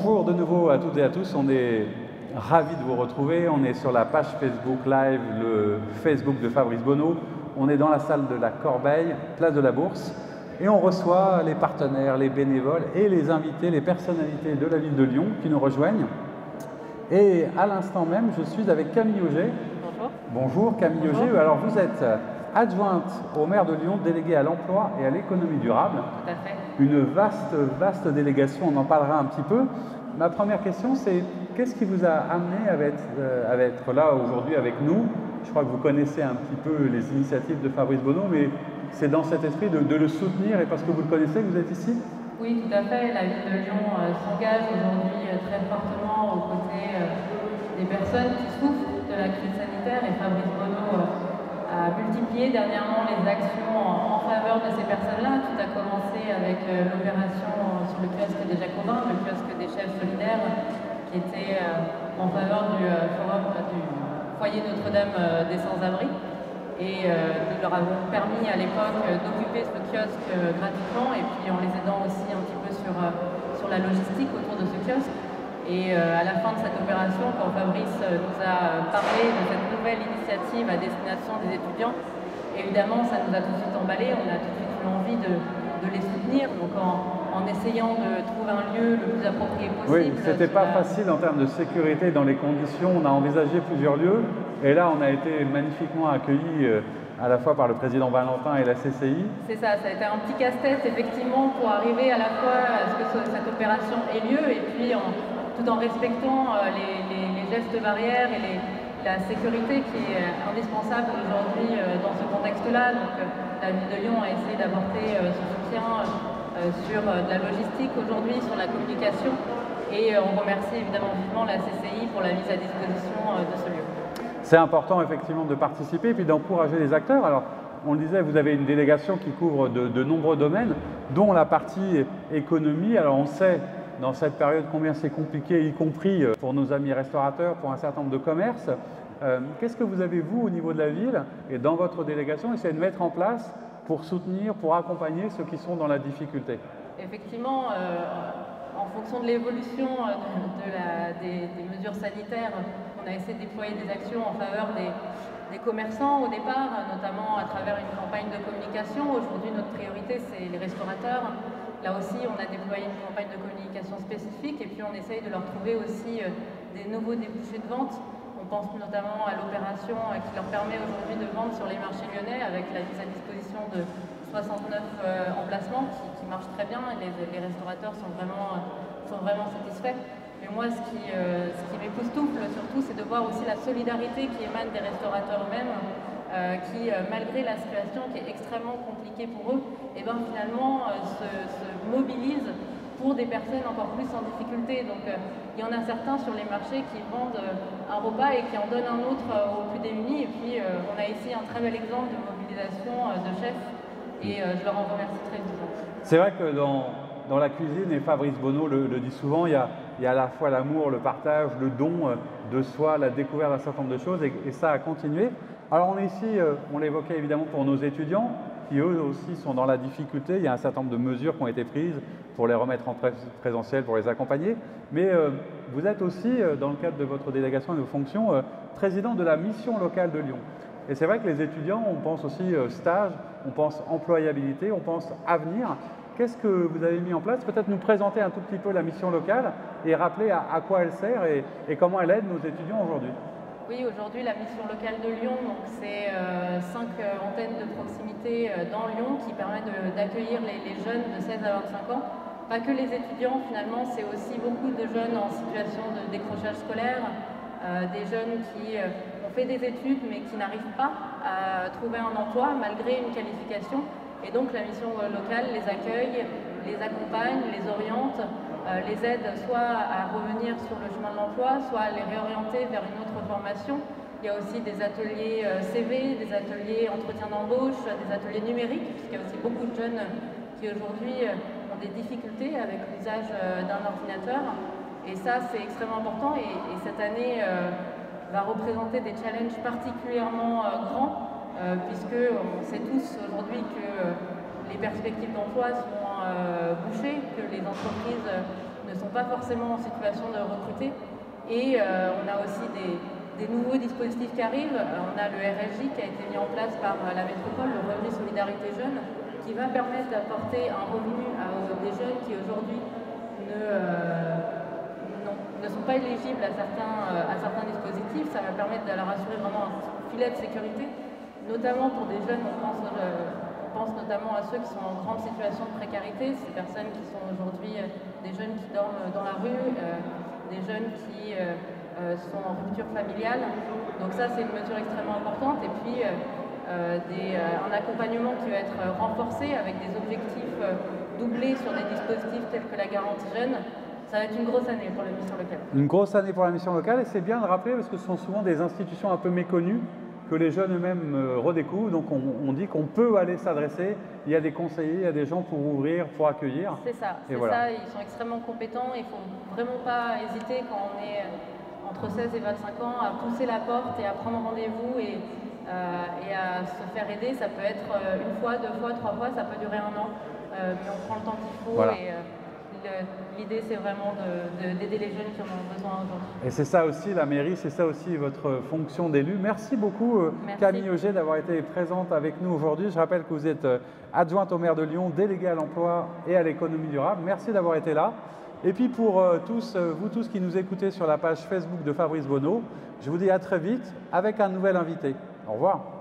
Bonjour de nouveau à toutes et à tous, on est ravis de vous retrouver. On est sur la page Facebook Live, le Facebook de Fabrice Bonneau. On est dans la salle de la Corbeille, place de la Bourse, et on reçoit les partenaires, les bénévoles et les invités, les personnalités de la ville de Lyon qui nous rejoignent. Et à l'instant même, je suis avec Camille Auger. Bonjour. Bonjour Camille Auger. Alors vous êtes adjointe au maire de Lyon, déléguée à l'emploi et à l'économie durable. Tout à fait. Une vaste délégation, on en parlera un petit peu. Ma première question, c'est qu'est-ce qui vous a amené à être là aujourd'hui avec nous? Je crois que vous connaissez un petit peu les initiatives de Fabrice Bonneau, mais c'est dans cet esprit de le soutenir et parce que vous le connaissez que vous êtes ici? Oui, tout à fait. La ville de Lyon s'engage aujourd'hui très fortement aux côtés des personnes qui souffrent de la crise sanitaire, et Fabrice Bonneau a multiplié dernièrement les actions en faveur de ces personnes-là. Tout a commencé avec l'opération sur le kiosque des Jacobins, le kiosque des chefs solidaires, qui était en faveur du foyer Notre-Dame des Sans-Abri. Et nous leur avons permis à l'époque d'occuper ce kiosque gratuitement, et puis en les aidant aussi un petit peu sur la logistique autour de ce kiosque. Et à la fin de cette opération, quand Fabrice nous a parlé de cette nouvelle initiative à destination des étudiants, évidemment ça nous a tout de suite emballé, on a tout de suite eu envie de les soutenir, donc en essayant de trouver un lieu le plus approprié possible. Oui, c'était pas facile en termes de sécurité dans les conditions, on a envisagé plusieurs lieux, et là on a été magnifiquement accueillis à la fois par le président Valentin et la CCI. C'est ça, ça a été un petit casse-tête effectivement pour arriver à la fois à ce que cette opération ait lieu, et puis tout en respectant les gestes barrières et la sécurité qui est indispensable aujourd'hui dans ce contexte-là. Donc la ville de Lyon a essayé d'apporter ce soutien sur de la logistique aujourd'hui, sur la communication, et on remercie évidemment vivement la CCI pour la mise à disposition de ce lieu. C'est important effectivement de participer et puis d'encourager les acteurs. Alors on le disait, vous avez une délégation qui couvre de nombreux domaines, dont la partie économie. Alors on sait dans cette période combien c'est compliqué, y compris pour nos amis restaurateurs, pour un certain nombre de commerces. Qu'est-ce que vous avez, vous, au niveau de la ville et dans votre délégation, essayé de mettre en place pour soutenir, pour accompagner ceux qui sont dans la difficulté? Effectivement, en fonction de l'évolution des mesures sanitaires, on a essayé de déployer des actions en faveur des commerçants au départ, notamment à travers une campagne de communication. Aujourd'hui, notre priorité, c'est les restaurateurs. Là aussi, on a déployé une campagne de communication spécifique, et puis on essaye de leur trouver aussi des nouveaux débouchés de vente. On pense notamment à l'opération qui leur permet aujourd'hui de vendre sur les marchés lyonnais avec la mise à disposition de 69 emplacements qui marchent très bien, et les restaurateurs sont vraiment satisfaits. Mais moi, ce qui m'époustoufle surtout, c'est de voir aussi la solidarité qui émane des restaurateurs eux-mêmes, qui, malgré la situation qui est extrêmement compliquée pour eux, et finalement se mobilisent pour des personnes encore plus en difficulté. Donc il y en a certains sur les marchés qui vendent un repas et qui en donnent un autre aux plus démunis. Et puis on a ici un très bel exemple de mobilisation de chefs, et je leur en remercie très vivement. C'est vrai que dans la cuisine, et Fabrice Bonneau le dit souvent, il y a à la fois l'amour, le partage, le don de soi, la découverte d'un certain nombre de choses, et ça a continué. Alors on est ici, on l'évoquait évidemment pour nos étudiants, qui eux aussi sont dans la difficulté. Il y a un certain nombre de mesures qui ont été prises pour les remettre en présentiel, pour les accompagner. Mais vous êtes aussi, dans le cadre de votre délégation et de vos fonctions, président de la mission locale de Lyon. Et c'est vrai que les étudiants, on pense aussi stage, on pense employabilité, on pense avenir. Qu'est-ce que vous avez mis en place? Peut-être nous présenter un tout petit peu la mission locale et rappeler à quoi elle sert et comment elle aide nos étudiants aujourd'hui. Oui, aujourd'hui, la mission locale de Lyon, c'est 5 antennes de proximité dans Lyon qui permettent d'accueillir les jeunes de 16 à 25 ans. Pas que les étudiants, finalement, c'est aussi beaucoup de jeunes en situation de décrochage scolaire, des jeunes qui ont fait des études mais qui n'arrivent pas à trouver un emploi malgré une qualification. Et donc la mission locale les accueille, les accompagne, les oriente, les aide soit à revenir sur le chemin de l'emploi, soit à les réorienter vers une autre formation. Il y a aussi des ateliers CV, des ateliers entretien d'embauche, des ateliers numériques, puisqu'il y a aussi beaucoup de jeunes qui aujourd'hui ont des difficultés avec l'usage d'un ordinateur. Et ça, c'est extrêmement important, et cette année va représenter des challenges particulièrement grands, puisque on sait tous aujourd'hui que les perspectives d'emploi sont bouchées, que les entreprises ne sont pas forcément en situation de recruter. Et on a aussi des nouveaux dispositifs qui arrivent. On a le RSJ qui a été mis en place par la métropole, le revenu solidarité jeune, qui va permettre d'apporter un revenu à des jeunes qui aujourd'hui ne sont pas éligibles à certains dispositifs. Ça va permettre de leur assurer vraiment un filet de sécurité, notamment pour des jeunes. On pense notamment à ceux qui sont en grande situation de précarité, ces personnes qui sont aujourd'hui des jeunes qui dorment dans la rue, des jeunes qui sont en rupture familiale. Donc ça, c'est une mesure extrêmement importante. Et puis, un accompagnement qui va être renforcé avec des objectifs doublés sur des dispositifs tels que la garantie jeune. Ça va être une grosse année pour la mission locale. Une grosse année pour la mission locale, et c'est bien de rappeler parce que ce sont souvent des institutions un peu méconnues que les jeunes eux-mêmes redécouvrent. Donc on dit qu'on peut aller s'adresser, il y a des conseillers, il y a des gens pour ouvrir, pour accueillir. C'est ça, ça, ils sont extrêmement compétents, il ne faut vraiment pas hésiter quand on est entre 16 et 25 ans à pousser la porte et à prendre rendez-vous et à se faire aider. Ça peut être une fois, 2 fois, 3 fois, ça peut durer 1 an, mais on prend le temps qu'il faut. Voilà. L'idée, c'est vraiment d'aider les jeunes qui en ont besoin aujourd'hui. Et c'est ça aussi la mairie, c'est ça aussi votre fonction d'élu. Merci beaucoup Camille Auger d'avoir été présente avec nous aujourd'hui. Je rappelle que vous êtes adjointe au maire de Lyon, déléguée à l'emploi et à l'économie durable. Merci d'avoir été là. Et puis pour vous tous qui nous écoutez sur la page Facebook de Fabrice Bonneau, je vous dis à très vite avec un nouvel invité. Au revoir.